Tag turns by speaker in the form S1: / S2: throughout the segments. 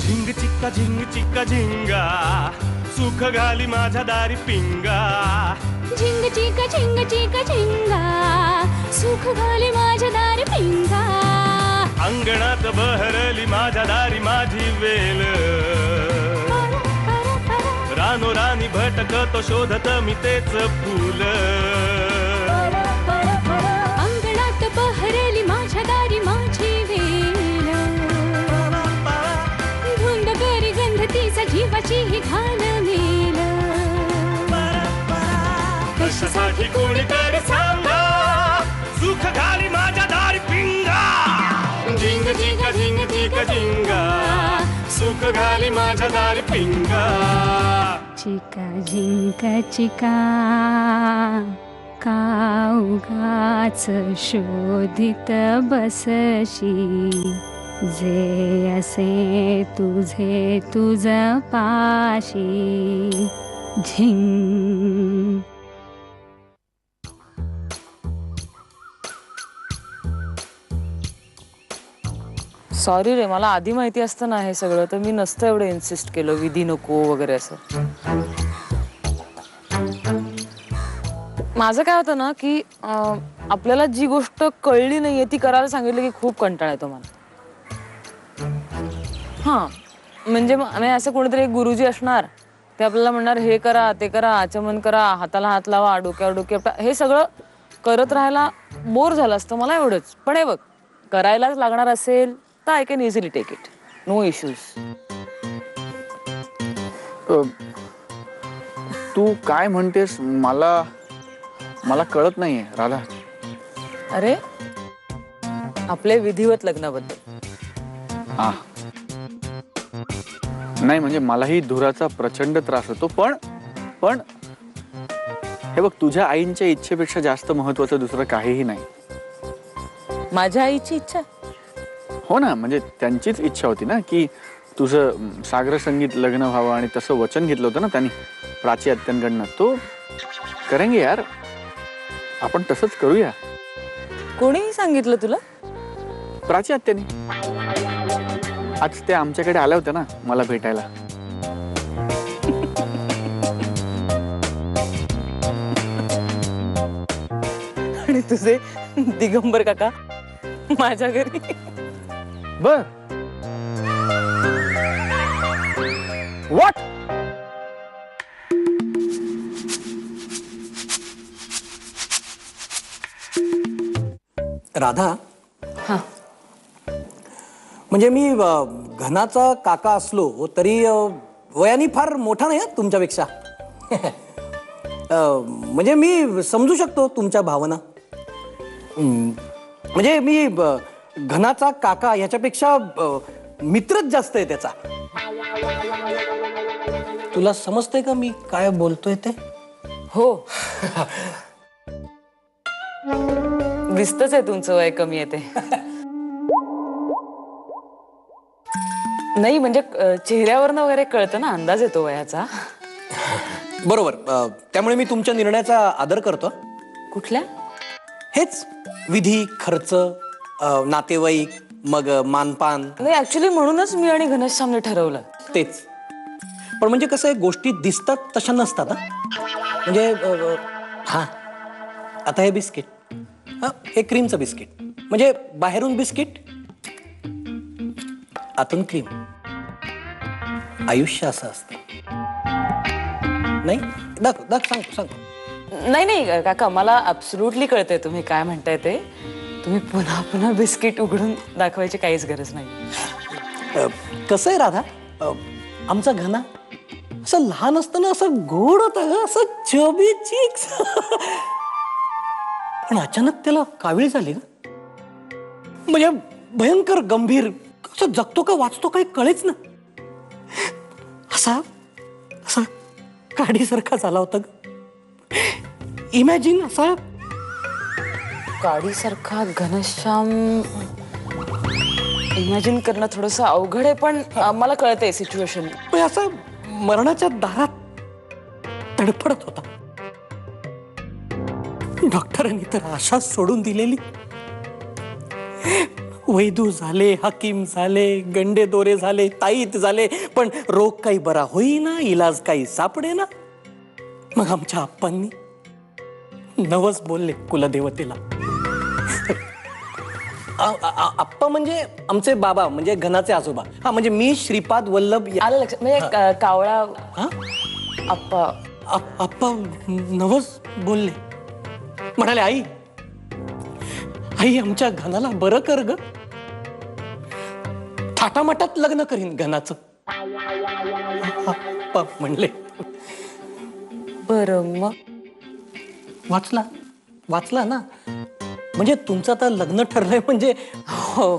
S1: झिंग चिक्का झिंगा सुख घाली माझ्या दारी पिंगा
S2: झिंग चिका झिंगा सुख घाली माझ्या दारी पिंगा
S1: अंगणात बहरली माझ्या दारी माझी वेल रानो रानी भटकतो शोधत मी तेच फूल
S2: अंगणात बहरली माझ्या दारी माझी वेल धुंद करी गंध तिचा जीवाची ही घाण मेल
S1: कशासाठी कोणीतरी सांगा सुख घाली माझ्या दारी पिंगा झिंग चिका झिंगा सुख घाली माझ्या दारी पिंगा
S2: चिका झिंका चिका का उगाच शोधित बसशी जे असे तुझे तुझ पाशी झिंग.
S3: सॉरी रे, मला आधी माहिती असतं ना हे सगळं तर मी नसतं एवढं इन्सिस्ट केलं विधी नको वगैरे असं. माझं काय होतं ना की आपल्याला जी गोष्ट कळली नाहीये ती करायला सांगितलं की खूप कंटाळा येतो मला. हां म्हणजे असं कोणीतरी एक गुरुजी असणार ते आपल्याला म्हणणार हे करा ते करा आचमन करा हाताला हात लावा डोक्यावर डोक्या हे सगळं करत राहायला बोर झालं असतं मला एवढंच. पण हे बघ करायलाच लागणार असेल तर I can easily take it, no issues.
S4: तू काय म्हणतेस मला मला कळत नाहीये राधा.
S3: अरे आपले विधिवत लग्नाबद्दल.
S4: हा नाही म्हणजे मलाही धुराचा प्रचंड त्रास होतो पण हे बघ तुझ्या आईंच्या इच्छेपेक्षा जास्त महत्वाचं दुसरं काहीही नाही.
S3: माझ्या आईची इच्छा.
S4: हो ना, म्हणजे त्यांचीच इच्छा होती ना की तुझं सागर संगीत लग्न व्हावं आणि तसं वचन घेतलं होतं ना त्यांनी प्राची आत्यांकडनं. तो करेंगे यार, आपण तसंच करूया.
S3: कोणी सांगितलं तुला?
S4: प्राची आत्यानी. आज ते आमच्याकडे आल्या होत्या ना मला भेटायला.
S3: आणि तुझे दिगंबर काका माझ्या घरी.
S4: बर व्हॉट?
S5: राधा,
S3: हा
S5: म्हणजे मी घनाचा काका असलो तरी वयाने फार मोठा नाही तुमच्यापेक्षा. म्हणजे मी समजू शकतो तुमच्या भावना. म्हणजे मी घनाचा काका ह्याच्यापेक्षा मित्रच जास्त आहे त्याचा. तुला समजतंय का मी काय बोलतोय ते?
S3: हो दिसतच आहे तुमचं वय कमी येते. नाही म्हणजे चेहऱ्यावरनं वगैरे कळतं ना, अंदाज येतो वयाचा.
S5: बरोबर. त्यामुळे मी तुमच्या निर्णयाचा आदर करतो.
S3: कुठल्या?
S5: हेच विधी खर्च नातेवाईक मग मानपान.
S3: नाही ऍक्च्युली म्हणूनच मी आणि घनश्यामने ठरवलं
S5: तेच. पण म्हणजे कसं आहे गोष्टी दिसतात तशा नसतात. म्हणजे हा आता हे बिस्किट, हे क्रीमचं बिस्किट म्हणजे बाहेरून बिस्किट आतून क्रीम. आयुष्य असं असतं नाही? सांगतो.
S3: नाही काका मला ऍब्सोल्युटली कळतंय तुम्ही काय म्हणताय ते. तुम्ही पुन्हा पुन्हा बिस्किट उघडून दाखवायची काहीच गरज नाही.
S5: कसं आहे राधा, आमचा घना असं लहान असताना असं गोड होतं, असं चबी चिक्स. पण अचानक त्याला कावीळ झाली का, म्हणजे भयंकर गंभीर. असं जगतो का वाचतो काही कळेच ना. असा असा काडीसारखा झाला होता. इमॅजिन असा
S3: काडीसारखा घनश्याम इमॅजिन करणं थोडंसं अवघड आहे, पण मला कळतंय सिच्युएशन.
S5: असं मरणाच्या दारात तडफडत होता. डॉक्टरांनी तर आशा सोडून दिलेली. वैदू झाले, हकीम झाले, गंडे दोरे झाले, ताईत झाले, पण रोग काही बरा होईना, इलाज काही सापडे ना. मग आमच्या आप्पांनी नवस बोलले कुलदेवतेला. आप्पा म्हणजे आमचे बाबा, म्हणजे घनाचे आजोबा. हा, म्हणजे मी श्रीपाद वल्लभ
S3: आलं लक्षात, म्हणजे कावळा
S5: हा?
S3: आप्पा.
S5: आप्पा नवस बोलले, म्हणाले आई आई आमच्या घनाला बरं कर ग, थाटामाटात लग्न करीन घनाचं. आप्पा म्हणले.
S3: बरं, मग
S5: वाचला ना. म्हणजे तुमचं आता लग्न ठरलंय म्हणजे.
S3: हो.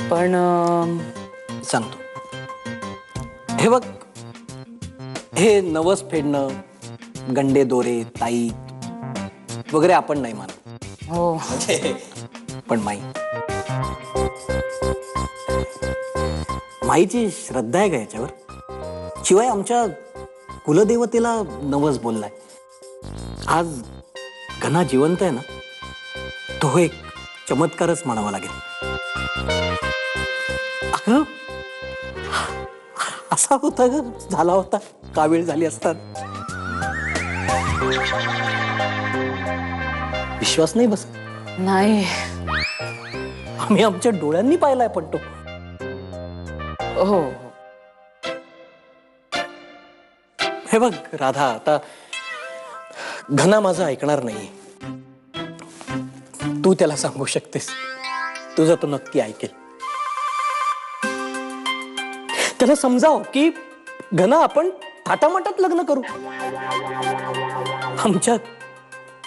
S3: पण
S5: सांगतो. हे बघ, हे नवस फेडणं, गंडे दोरे, ताईत वगैरे आपण नाही मानत.
S3: हो,
S5: म्हणजे पण माईची श्रद्धा आहे का याच्यावर? शिवाय आमच्या कुलदेवतेला नवस बोललाय. आज घना जिवंत आहे ना, तो एक चमत्कारच म्हणावा लागेल. अगं, असा होता ग, झाला होता, कावीळ झाली असतात. विश्वास नाही बस.
S3: नाही.
S5: आम्ही आमच्या डोळ्यांनी पाहिलाय पण तो.
S3: हो.
S5: हे बघ राधा, आता घना माझं ऐकणार नाही. तू त्याला सांगू शकतेस, तुझं तो नक्की ऐकेल. त्याला समजाव की घना आपण थाटामाटात लग्न करू. आमच्या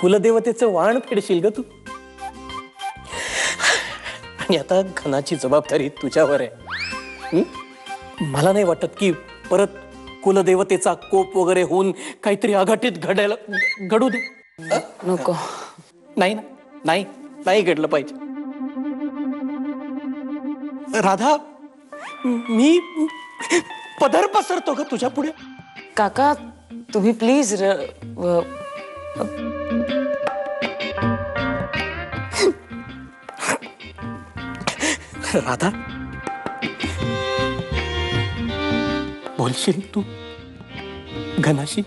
S5: कुलदेवतेचं वाण फेडशील ग तू. आणि आता घनाची जबाबदारी तुझ्यावर आहे. मला नाही वाटत की परत कुलदेवतेचा कोप वगैरे होऊन काहीतरी अघटित घडू दे.
S3: नको.
S5: नाही ना, नाही घडलं पाहिजे. राधा, मी पदर पसरतो ग तुझ्या पुढे.
S3: काका, तुम्ही प्लीज.
S5: राधा, बोलशील तू घनाशी?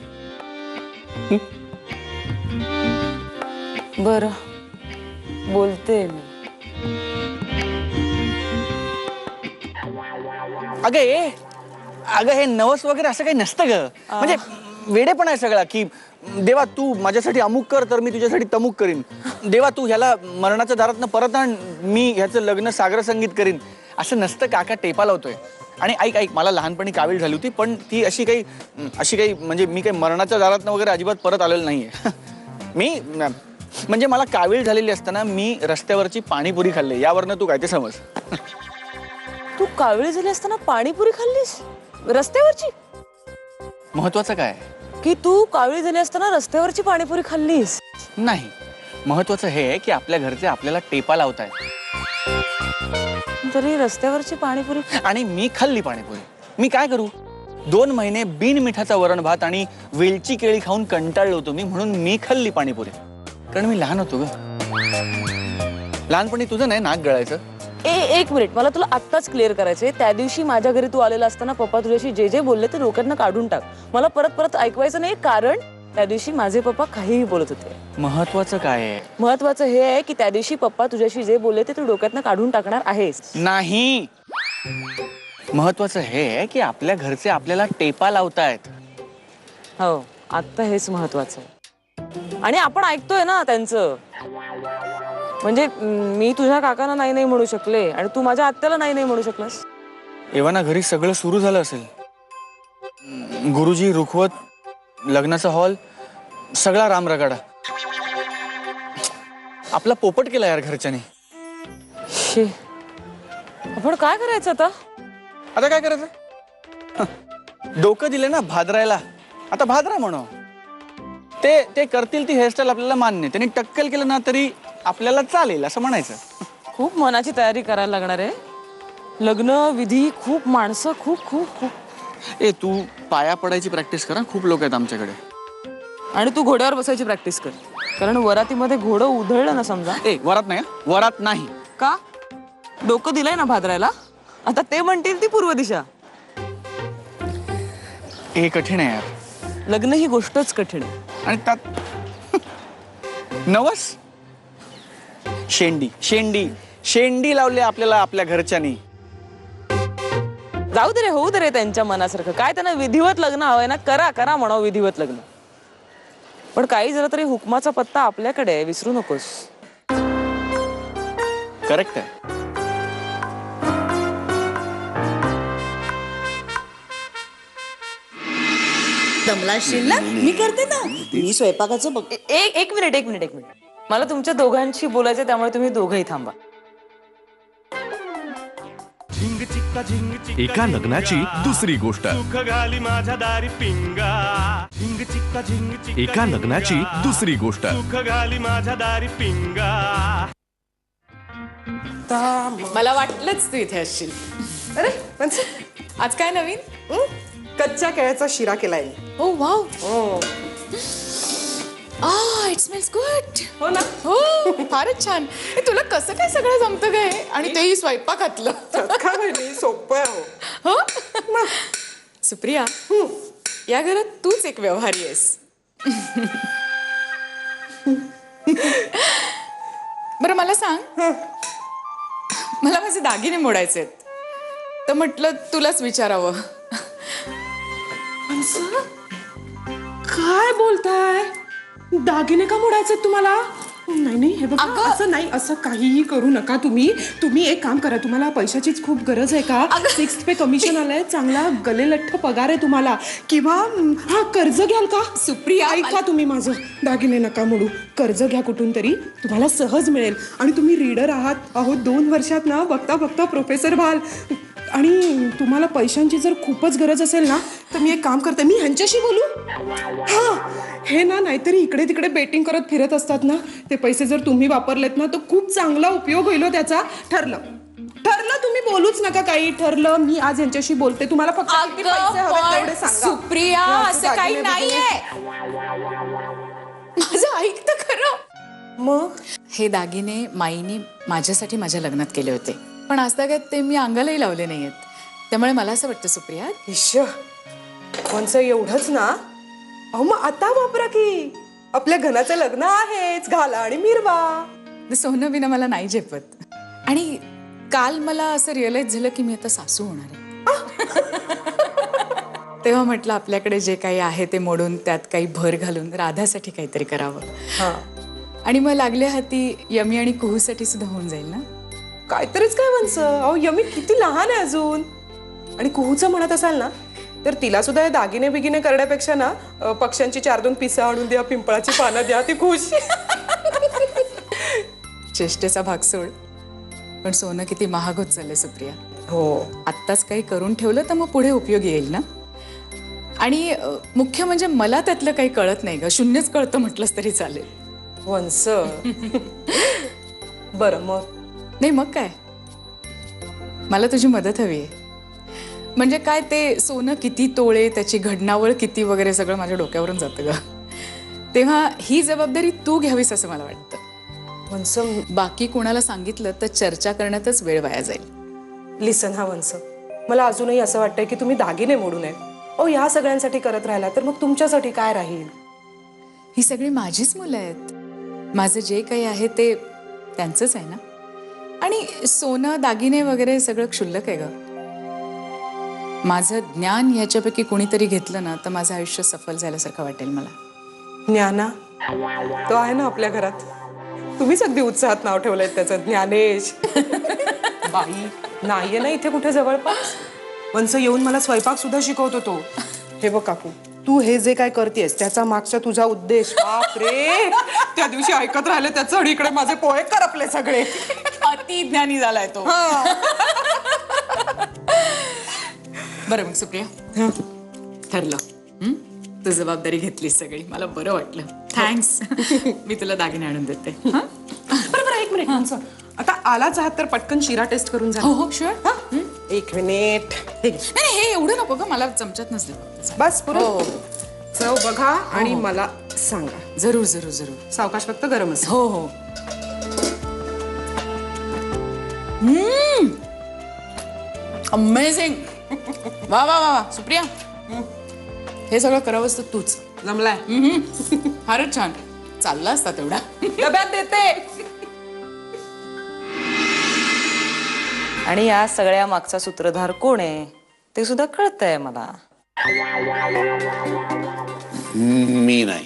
S3: बरं, बोलते मी.
S4: अगं हे नवस वगैरे असं काही नसतं ग. म्हणजे वेडेपण आहे सगळा की देवा तू माझ्यासाठी अमुक कर तर मी तुझ्यासाठी तमुक करीन. देवा तू ह्याला मरणाच्या दारातनं परत आण, मी ह्याचं लग्न सागर संगीत करीन. असं नसतं. काका टेपा लावतोय. आणि ऐक, मला लहानपणी कावीळ झाली होती, पण ती अशी काही म्हणजे मी काही मरणाच्या दारातनं वगैरे अजिबात परत आलेलं नाहीये. मी म्हणजे मला कावीळ झालेली असताना मी रस्त्यावरची पाणीपुरी खाल्ली. यावरनं तू काय ते समज.
S3: तू कावळी झाली असताना पाणीपुरी खाल्लीस रस्त्यावरची?
S4: महत्वाचं काय
S3: की तू कावळी झाली असताना रस्त्यावरची पाणीपुरी खाल्लीस?
S4: नाही, महत्वाचं हे आहे की आपल्या घरचे आपल्याला टेपा लावतायत.
S3: तरी रस्त्यावरची पाणीपुरी.
S4: आणि मी खाल्ली पाणीपुरी. मी काय करू? 2 महिने बिन मिठाचा वरण भात आणि वेलची केळी खाऊन कंटाळलो होतो मी, म्हणून मी खाल्ली पाणीपुरी. कारण मी लहान होतो ग. लहानपणी तुझं नाही नाक गळायचं.
S3: एक मिनिट, मला तुला आत्ताच क्लिअर करायचंय. त्या दिवशी माझ्या घरी तू आलेला असताना पप्पा तुझ्याशी जे बोलले ते डोक्यातनं काढून टाक. मला परत ऐकवायचं नाही, कारण त्या दिवशी माझे पप्पा काहीही बोलत होते.
S4: महत्वाचं काय आहे?
S3: महत्वाचं हे आहे की त्या दिवशी पप्पा तुझ्याशी जे बोलले ते तू डोक्यातनं काढून टाकणार आहेस.
S4: नाही, महत्वाचं हे आहे की आपल्या घरचे आपल्याला टेपा लावतायत.
S3: हो, आत्ता हेच महत्वाचं आहे. आणि आपण ऐकतोय ना त्यांचं. म्हणजे मी तुझ्या काकांना नाही म्हणू शकले आणि तू माझ्या आत्याला नाही म्हणू शकलास.
S4: एव्हाना घरी सगळं सुरू झालं असेल. गुरुजी, रुखवत, लग्नाचा हॉल, सगळा रामरगाडा. आपला पोपट केला यार घरच्याने.
S3: आपण काय करायचं आता?
S4: आता काय करायचं? डोकं दिले ना भादरायला, आता भादरा म्हणू. ते करतील ती हेअरस्टाईल आपल्याला मान्य. त्यांनी टक्कल केलं ना तरी आपल्याला चालेल असं म्हणायचं.
S3: खूप मनाची तयारी करायला लागणार आहे. लग्न विधी, खूप माणसं, खूप खूप खूप.
S4: तू पाया पडायची प्रॅक्टिस कर. खूप लोक आहेत आमच्याकडे.
S3: आणि तू घोड्यावर बसायची प्रॅक्टिस कर. कारण वरातीमध्ये घोडं उधळलं ना समजा.
S4: वरात नाही हं? वरात नाही.
S3: का डोकं दिलंय ना भादरायला, आता ते म्हणतील ती पूर्व दिशा.
S4: हे कठीण आहे यार.
S3: लग्न ही गोष्टच कठीण आहे.
S4: आणि त्यात नवस. शेंडी शेंडी शेंडी लावली आपल्याला आपल्या घरच्यांनी.
S3: जाऊ दे रे, होऊ दे रे त्यांच्या मनासारखं. काय त्यांना विधिवत लग्न हवंय ना, करा करा म्हणावं विधिवत लग्न. पण काही जरा तरी हुकमाचा पत्ता आपल्याकडे आहे, विसरू नकोस.
S4: करेक्ट आहे.
S6: दमला असशील ना, मी करते ना. मी स्वयंपाकाचं बघ.
S3: एक मिनिट. मला तुमच्या दोघांशी बोलायचं, त्यामुळे तुम्ही दोघंही थांबा.
S1: झिंग चिक्का झिंग चिक्का
S7: एका लग्नाची दुसरी गोष्ट.
S1: सुख घाली माझ्या दारी पिंगा. झिंग चिक्का झिंग चिक्का
S7: एका लग्नाची दुसरी गोष्ट.
S1: सुख घाली माझ्या दारी पिंगा.
S8: मला वाटलंच तू इथे असशील.
S9: अरे म्हणजे
S8: आज काय नवीन?
S9: कच्च्या केळ्याचा शिरा केलाय.
S8: ओ वाव. It smells good.
S9: हो ना.
S8: हो फारच छान. तुला कसं काय सगळं जमतं काय, आणि तेही स्वयंपाकातलं.
S9: का बहिणी सोपं आहे.
S8: हो सुप्रिया, या घरात तूच एक व्यवहारी आहेस. बरं मला सांग, मला माझे दागिने मोडायचे आहेत, तर म्हटलं तुलाच विचारावं.
S9: काय बोलताय? दागिने का मोडायचे तुम्हाला? नाही हे बघा,
S8: अगं.
S9: असं नाही, असं काहीही करू नका तुम्ही एक काम करा. तुम्हाला पैशाचीच खूप गरज आहे का? 6th पे कमिशन आलंय, चांगला गलेलठ्ठ पगार आहे तुम्हाला. किंवा कर्ज घ्याल का?
S8: सुप्रिया,
S9: ऐका तुम्ही माझं, दागिने नका मोडू, कर्ज घ्या कुठून तरी, तुम्हाला सहज मिळेल. आणि तुम्ही रीडर आहात, 2 वर्षात ना बघता बघता प्रोफेसर व्हाल. आणि तुम्हाला पैशांची जर खूपच गरज असेल ना, तर मी एक काम करते, मी ह्यांच्याशी बोलू. हे ना नाहीतरी इकडे तिकडे बेटिंग करत फिरत असतात ना, ते पैसे जर तुम्ही वापरलेत ना, तर खूप चांगला उपयोग होईल त्याचा. ठरलं तुम्ही बोलूच नका काही. ठरलं, मी आज यांच्याशी बोलते. तुम्हाला फक्त किती पैसे हवेत तेवढे सांगा.
S8: सुप्रिया, असं काही नाहीये. माझं ऐक तर खरं.
S9: मग
S8: हे दागिने माईने माझ्यासाठी माझ्या लग्नात केले होते, पण आजतागायत ते मी अंगालाही लावले नाहीयेत. त्यामुळे मला असं वाटतं सुप्रिया,
S9: कोणचं एवढंच ना, मग आता वापरा की. आपल्या घनाचं लग्न आहेच, घाला आणि मिरवा.
S8: सोनं बिना मला नाही झेपत. आणि काल मला असं रिअलाइज झालं की मी आता सासू होणार आहे. तेव्हा म्हटलं आपल्याकडे जे काही आहे ते मोडून त्यात काही भर घालून राधासाठी काहीतरी करावं. आणि मग लागल्या हाती यमी आणि कुहूसाठी सुद्धा होऊन जाईल ना.
S9: काहीतरीच काय म्हणचं. यमी किती लहान आहे अजून. आणि कुहूचं म्हणत असाल ना, तर तिला सुद्धा हे दागिने बिगिने करण्यापेक्षा ना, पक्ष्यांची 4-2 पिसं आणून द्या, पिंपळाची पानं द्या, ती खुश.
S8: चेष्टेचा भाग सोड, पण सोनं किती महाग होत चाललंय सुप्रिया.
S9: हो,
S8: आत्ताच काही करून ठेवलं तर मग पुढे उपयोगी येईल ना. आणि मुख्य म्हणजे मला त्यातलं काही कळत नाही ग, शून्यच कळतं म्हटलंच तरी चालेल.
S9: वंस. बरं मग.
S8: नाही मग काय, मला तुझी मदत हवी आहे. म्हणजे काय, ते सोनं किती तोळे, त्याची घडणावळ किती वगैरे सगळं माझ्या डोक्यावरून जातं ग. तेव्हा ही जबाबदारी तू घ्यावीस असं मला वाटतं.
S9: वंस,
S8: बाकी कोणाला सांगितलं तर चर्चा करण्यातच वेळ वाया जाईल.
S9: लिसन वंस, मला अजूनही असं वाटतंय की तुम्ही दागिने मोडू नये. ह्या सगळ्यांसाठी करत राहिला तर मग तुमच्यासाठी काय राहील?
S8: ही सगळी माझीच मुलं आहेत. माझं जे काही आहे ते त्यांचंच आहे ना. आणि सोनं दागिने वगैरे सगळं क्षुल्लक आहे ग. माझं ज्ञान ह्याच्यापैकी कोणीतरी घेतलं ना, तर माझं आयुष्य सफल झाल्यासारखं वाटेल मला.
S9: ज्ञाना, तो आहे ना आपल्या घरात. तुम्हीच अगदी उत्साहात नाव ठेवलंय त्याचं, ज्ञानेश. बाई नाहीये ना इथे कुठे जवळपास. वंस येऊन मला स्वयंपाक सुद्धा शिकवतो तो. हे बघ काकू, तू हे जे काय करतेस त्याचा मागचा तुझा उद्देश, बाप रे, त्या दिवशी ऐकत राहिले त्याचं, आणि इकडे माझे पोहे करपले सगळे.
S8: अति ज्ञानी झालाय तो. बरं मग सुप्रिया, ठरलं. तू जबाबदारी घेतलीस सगळी, मला बरं वाटलं. थँक्स. मी तुला दागिने आणून देते.
S9: बरोबर, एक मिनिट. आता आलाच आहात तर पटकन शिरा टेस्ट करून जा.
S8: हो हो शुअर.
S9: एक मिनिट.
S8: नाही हे एवढं नको ग, मला चमच्यात नसले.
S9: बस पुरो. चव बघा आणि मला सांगा.
S8: जरूर जरूर जरूर.
S9: सावकाश फक्त गरमच.
S8: हो हो. अमेझिंग. वा वा वा वा सुप्रिया, हे सगळं करावंस तर तूच.
S9: जमलाय.
S8: फारच छान. चालला असता तेवढा.
S9: डब्यात देते.
S3: आणि या सगळ्या मागचा सूत्रधार कोण आहे ते सुद्धा कळतंय मला.
S10: मी नाही.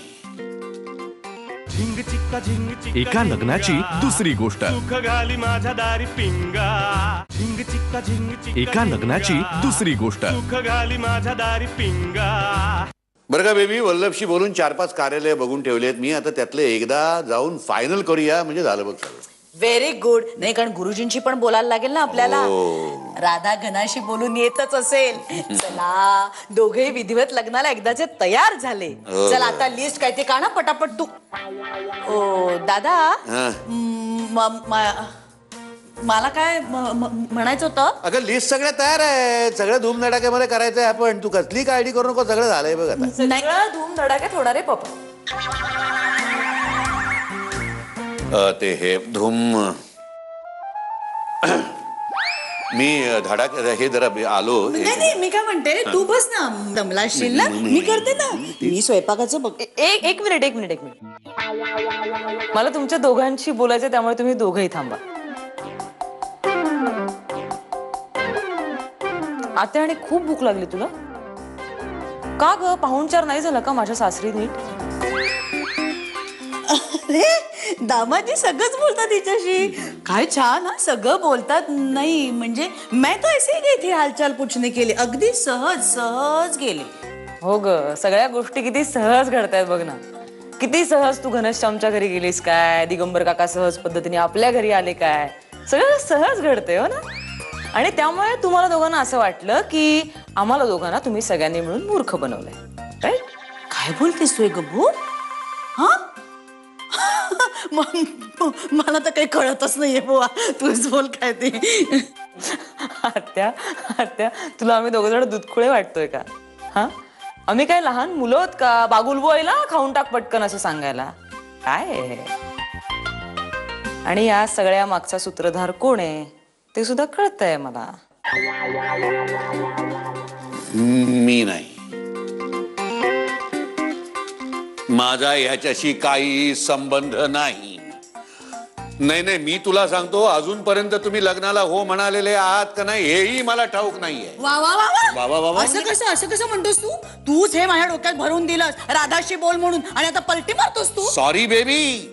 S1: झिंग चिक्का झिंग चिक्का
S7: एका लग्नाची दुसरी गोष्ट.
S1: सुख घाली माझ्या दारी पिंगा. झिंग चिक्का झिंग चिक्का
S7: एका लग्नाची दुसरी गोष्ट.
S1: सुख घाली माझ्या दारी पिंगा.
S10: बरं का बेबी, वल्लभशी बोलून 4-5 कार्यालय बघून ठेवलेत मी. आता त्यातले एकदा जाऊन फायनल करूया म्हणजे झालं बघ सगळं.
S6: Very good. नाही, कारण गुरुजींशी पण बोलायला लागेल ना आपल्याला. राधा घनाशी बोलून येतच असेल. चला, दोघेही विधिवत लग्नाला एकदाचे तयार झाले. चला आता लिस्ट काय ते काढा पटापट तू. ओ दादा, मला काय म्हणायचं होतं.
S10: अगं लिस्ट सगळ्या तयार आहे, सगळं धूमधडाक्यामध्ये करायचं आहे आपण. तू कसली काळजी करू नको, सगळं झालंय बघ आता.
S3: सगळं धूम धडाक्यात होणार आहे पप्पा.
S10: ते हे धूम मी धडाक हे जरा आलो.
S6: नाही, मी काय म्हणते, तू बस ना. दमला असशील ना, मी करते ना. मी स्वयंपाकाचं बघ.
S3: एक मिनिट. मला तुमच्या दोघांशी बोलायचं, त्यामुळे तुम्ही दोघंही थांबा. आता आणि खूप भूक लागली तुला का ग? पाहुणचार नाही झाला का माझ्या सासरी नीट?
S6: अरे दामाजी सगळंच बोलतात तिच्याशी. काय छान. हा सगळं बोलतात. नाही म्हणजे मैं तो ऐसे ही गई थी हालचाल पूछने के लिए. अगदी सहज गेले.
S3: हो ग, सगळ्या गोष्टी किती सहज घडतायत बघ ना. किती सहज तू घनश्यामच्या घरी गेलीस काय, दिगंबर काका सहज पद्धतीने आपल्या घरी आले काय, सगळं सहज घडतंय हो ना. आणि त्यामुळे तुम्हाला दोघांना असं वाटलं की आम्हाला दोघांना तुम्ही सगळ्यांनी मिळून मूर्ख बनवलंय, राईट?
S6: काय बोलतेस तू गब्बू? हा मला तर काही कळतच नाहीये बुवा. तूच बोल काय ते.
S3: आत्या तुला आम्ही दोघं जण दूधखुळे वाटतोय का? हा, आम्ही काय लहान मुलं आहोत का बागुलबोईला खाऊन टाक पटकन असं सांगायला? काय. आणि या सगळ्या मागचा सूत्रधार कोण आहे ते सुद्धा कळतंय मला.
S10: मी नाही. माझा ह्याच्याशी काही संबंध नाही. नाही, मी तुला सांगतो, अजूनपर्यंत तुम्ही लग्नाला हो म्हणालेले आहात का नाही हेही मला ठाऊक नाहीये.
S6: वा वा वा
S10: वा वा वा.
S6: असं कसं म्हणतोस तू? तूच हे माझ्या डोक्यात भरून दिलंस राधाशी बोल म्हणून, आणि आता पलटी मारतोस तू.
S10: Sorry baby.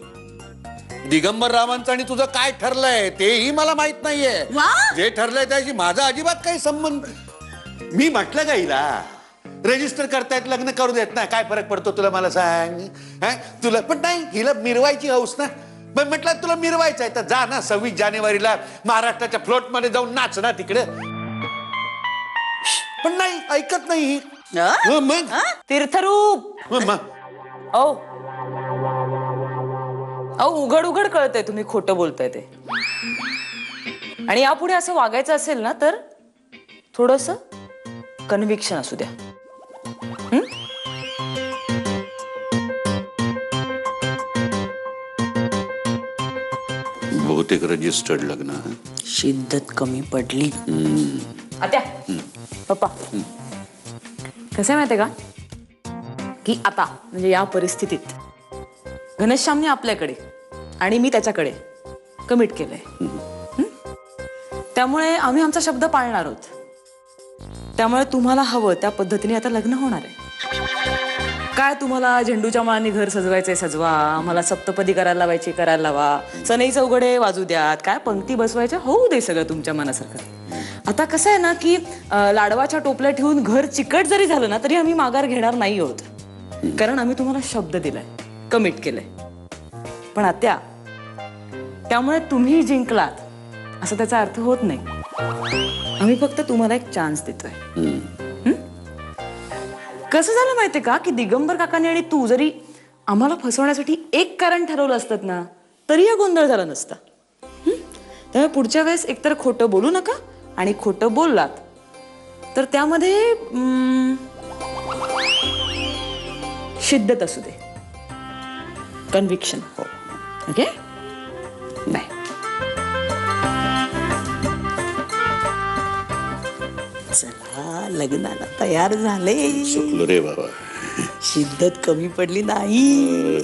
S10: दिगंबर रावांचं आणि तुझं काय ठरलंय तेही मला माहित नाहीये. जे ठरलंय त्याशी माझा अजिबात काही संबंध. मी म्हटलं का हिला रजिस्टर करतायत, लग्न करू देत ना, काय फरक पडतो तुला मला सांग. तुला पण नाही, हिला मिरवायची हौस ना. पण म्हटलं तुला मिरवायचं आहे तर जा ना 26 जानेवारीला महाराष्ट्राच्या फ्लोट मध्ये जाऊन नाच ना तिकडे. पण नाही, ऐकत नाही. मग
S3: तीर्थरूप उघड कळतंय तुम्ही खोटं बोलताय ते. आणि यापुढे असं वागायचं असेल ना तर थोडंसं कन्व्हिक्शन असू द्या.
S10: बहुतेक रजिस्टर्ड लग्न.
S6: शिद्दत कमी पडली.
S3: आत्या पप्पा, कसं आहे माहितीये का की आता म्हणजे या परिस्थितीत घनश्यामने आपल्याकडे आणि मी त्याच्याकडे कमिट केलंय. त्यामुळे आम्ही आमचा शब्द पाळणार आहोत. त्यामुळे तुम्हाला हवं त्या पद्धतीने आता लग्न होणार आहे. काय तुम्हाला झेंडूच्या माळाने घर सजवायचंय सजवा, मला सप्तपदी करायला लावायची करायला लावा, सनई चौघडे वाजू द्यात, काय पंक्ती बसवायच्या होऊ दे, सगळं तुमच्या मनासारखं. आता कसं आहे ना की लाडवाच्या टोपल्या ठेवून घर चिकट जरी झालं ना तरी आम्ही माघार घेणार नाही आहोत. कारण आम्ही तुम्हाला शब्द दिलाय, कमिट केलंय. पण आत्या, त्यामुळे तुम्ही जिंकलात असं त्याचा अर्थ होत नाही. आम्ही फक्त तुम्हाला एक चान्स देतोय. कसं झालं माहितीये का की दिगंबर काकाने आणि तू जरी आम्हाला फसवण्यासाठी एक कारण ठरवलं असतं ना तरी हा गोंधळ झाला नसता. त्यामुळे पुढच्या वेळेस एकतर खोटं बोलू नका, आणि खोटं बोललात तर त्यामध्ये शिद्दत असू दे.
S6: Conviction okay bye. चला लग्नाला तयार झाले.
S10: चुकलो रे बाबा.
S6: शिद्दत कमी पडली नाही.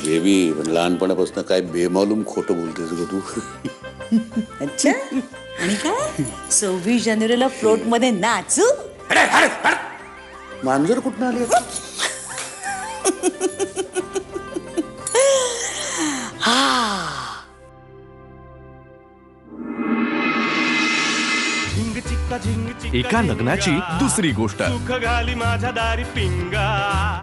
S10: बेबी पण लहानपणापासून काय बेमालूम खोटं बोलतेस ग तू.
S6: अच्छा आणि काय 26 जानेवारीला फ्लोट मध्ये नाचू.
S10: मांजर कुठं आली?
S1: झिंग चिक्का झिंग चिक्का
S7: एका लग्नाची दुसरी गोष्ट.
S1: सुख घाली माझ्या दारी पिंगा.